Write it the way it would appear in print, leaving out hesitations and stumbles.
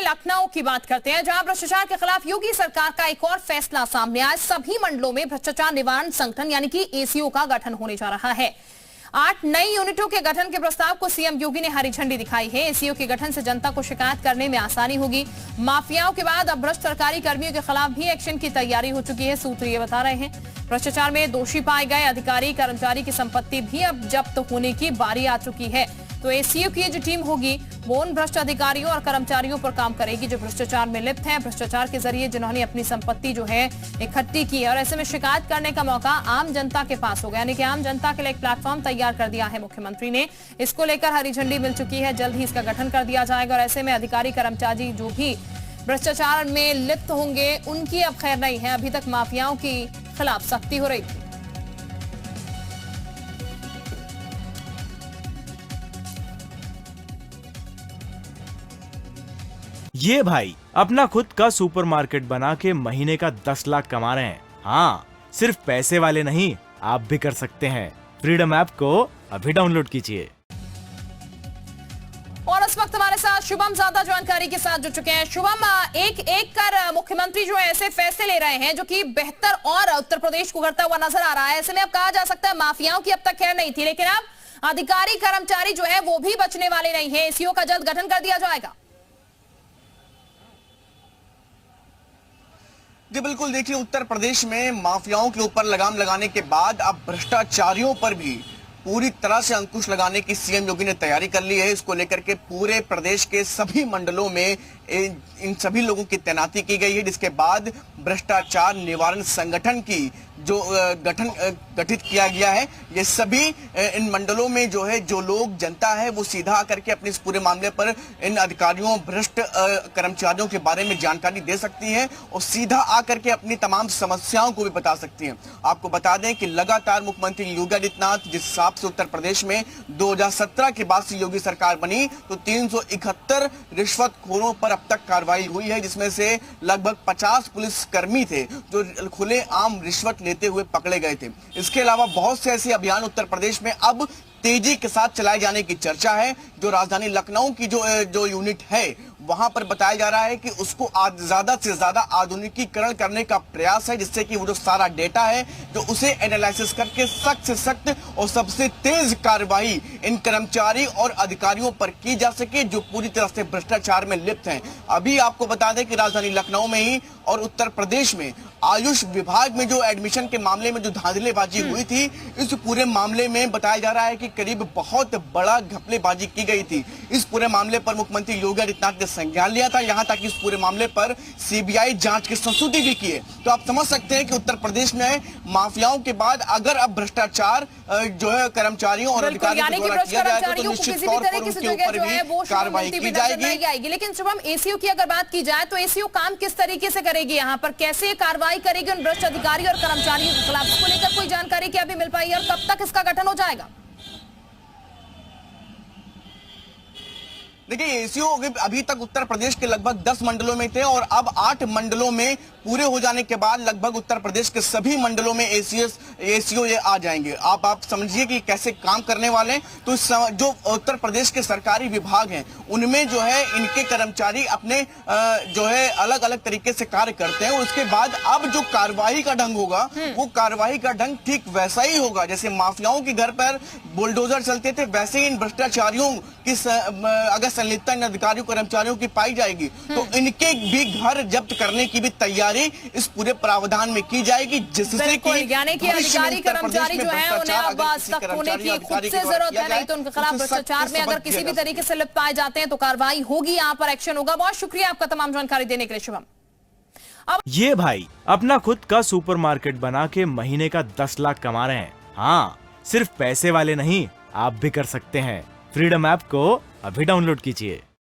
लखनऊ की बात करते हैं, जहां भ्रष्टाचार के खिलाफ योगी सरकार का एक और फैसला सामने आया। सभी मंडलों में भ्रष्टाचार निवारण संगठन यानी कि एसीओ का गठन होने जा रहा है। 8 नई यूनिटों के गठन के प्रस्ताव को सीएम योगी ने हरी झंडी दिखाई है। एसीओ के गठन से जनता को शिकायत करने में आसानी होगी। माफियाओं के बाद अब भ्रष्ट सरकारी कर्मियों के खिलाफ भी एक्शन की तैयारी हो चुकी है। सूत्र ये बता रहे हैं भ्रष्टाचार में दोषी पाए गए अधिकारी कर्मचारी की संपत्ति भी अब जब्त होने की बारी आ चुकी है। तो एसीओ की जो टीम होगी वो उन भ्रष्ट अधिकारियों और कर्मचारियों पर काम करेगी जो भ्रष्टाचार में लिप्त हैं, भ्रष्टाचार के जरिए जिन्होंने अपनी संपत्ति जो है इकट्ठी की है। और ऐसे में शिकायत करने का मौका आम जनता के पास होगा, यानी कि आम जनता के लिए एक प्लेटफॉर्म तैयार कर दिया है मुख्यमंत्री ने। इसको लेकर हरी झंडी मिल चुकी है, जल्द ही इसका गठन कर दिया जाएगा। और ऐसे में अधिकारी कर्मचारी जो भी भ्रष्टाचार में लिप्त होंगे उनकी अब खैर नहीं है। अभी तक माफियाओं के खिलाफ सख्ती हो रही थी। ये भाई अपना खुद का सुपरमार्केट बना के महीने का 10 लाख कमा रहे हैं। हाँ, सिर्फ पैसे वाले नहीं, आप भी कर सकते हैं। फ्रीडम ऐप को अभी डाउनलोड कीजिए। और इस वक्त हमारे साथ शुभम ज्यादा जानकारी के साथ जुड़ चुके हैं। शुभम, एक एक कर मुख्यमंत्री जो है ऐसे फैसले ले रहे हैं जो कि बेहतर और उत्तर प्रदेश को करता हुआ नजर आ रहा है। ऐसे में अब कहा जा सकता है माफियाओं की अब तक खैर नहीं थी, लेकिन अब अधिकारी कर्मचारी जो है वो भी बचने वाले नहीं है। एसीओ का जल्द गठन कर दिया जाएगा। जी बिल्कुल, देखिए उत्तर प्रदेश में माफियाओं के ऊपर लगाम लगाने के बाद अब भ्रष्टाचारियों पर भी पूरी तरह से अंकुश लगाने की सीएम योगी ने तैयारी कर ली है। इसको लेकर के पूरे प्रदेश के सभी मंडलों में इन सभी लोगों की तैनाती की गई है, जिसके बाद भ्रष्टाचार निवारण संगठन की जो गठित किया गया है। ये सभी इन मंडलों में जो है जो लोग जनता है वो सीधा आकर के अपने इस पूरे मामले पर इन अधिकारियों भ्रष्ट कर्मचारियों के बारे में जानकारी दे सकती है और सीधा आकर के अपनी तमाम समस्याओं को भी बता सकती है। आपको बता दें कि लगातार मुख्यमंत्री योगी आदित्यनाथ जिस हिसाब से उत्तर प्रदेश में 2017 के बाद से योगी सरकार बनी तो 371 रिश्वतखोरों पर अब तक कार्रवाई हुई है, जिसमें से लगभग 50 पुलिस कर्मी थे जो खुले आम रिश्वत लेते हुए पकड़े गए थे। इसके अलावा बहुत से ऐसे अभियान उत्तर प्रदेश में अब तेजी के साथ चलाए जाने की चर्चा है। जो राजधानी लखनऊ की जो यूनिट है वहां पर बताया जा रहा है कि उसको ज्यादा से ज्यादा आधुनिकीकरण करने का प्रयास है, जिससे कि वो जो सारा डेटा है जो उसे एनालिसिस करके सख्त से सख्त और सबसे तेज कार्रवाई इन कर्मचारी और अधिकारियों पर की जा सके जो पूरी तरह से भ्रष्टाचार में लिप्त हैं। अभी आपको बता दें कि राजधानी लखनऊ में ही और उत्तर प्रदेश में आयुष विभाग में जो एडमिशन के मामले में जो धांधलीबाजी हुई थी, इस पूरे मामले में बताया जा रहा है कि करीब बहुत बड़ा घपलेबाजी की गई थी। इस पूरे मामले पर मुख्यमंत्री योगी आदित्यनाथ ने संज्ञान लिया था, यहां तक इस पूरे मामले पर सीबीआई जांच की संस्तुति भी की है। तो आप समझ सकते हैं कि उत्तर प्रदेश में माफियाओं के बाद अगर अब भ्रष्टाचार जो है कर्मचारियों और अधिकारियों के द्वारा किया जाएगा तो निश्चित तौर पर उनके ऊपर भी कार्रवाई की जाएगी। लेकिन शुभम, एसीओ की अगर बात की जाए तो एसीओ काम किस तरीके से करेगी, यहाँ पर कैसे कार्रवाई करेगी उन भ्रष्ट अधिकारी और कर्मचारियों के खिलाफ, इसको लेकर कोई जानकारी क्या भी मिल पाई है और कब तक इसका गठन हो जाएगा? देखिए, एसीओ अभी तक उत्तर प्रदेश के लगभग 10 मंडलों में थे और अब 8 मंडलों में पूरे हो जाने के बाद लगभग उत्तर प्रदेश के सभी मंडलों में एसीओ ये आ जाएंगे। आप समझिए कि कैसे काम करने वाले हैं। तो जो उत्तर प्रदेश के सरकारी विभाग हैं उनमें जो है इनके कर्मचारी अपने जो है अलग अलग तरीके से कार्य करते हैं। उसके बाद अब जो कार्रवाई का ढंग होगा वो कार्रवाई का ढंग ठीक वैसा ही होगा जैसे माफियाओं के घर पर बुलडोजर चलते थे, वैसे ही इन भ्रष्टाचारियों की अगर संलिप्तता इन अधिकारियों कर्मचारियों की पाई जाएगी तो इनके भी घर जब्त करने की भी तैयारी इस पूरे प्रावधान में की जाएगी, जिससे कि यानी कि अधिकारी कर्मचारी जो है उन्हें अब सख्त होने की खुद से जरूरत है, नहीं तो उनके खिलाफ भ्रष्टाचार में अगर किसी भी तरीके से लिप्त पाए जाते हैं तो कार्रवाई होगी, यहाँ पर एक्शन होगा। बहुत शुक्रिया आपका तमाम जानकारी देने के लिए शुभम। ये भाई अपना खुद का सुपरमार्केट बना के महीने का 10 लाख कमा रहे हैं। हाँ, सिर्फ पैसे वाले नहीं, आप भी कर सकते हैं। फ्रीडम ऐप को अभी डाउनलोड कीजिए।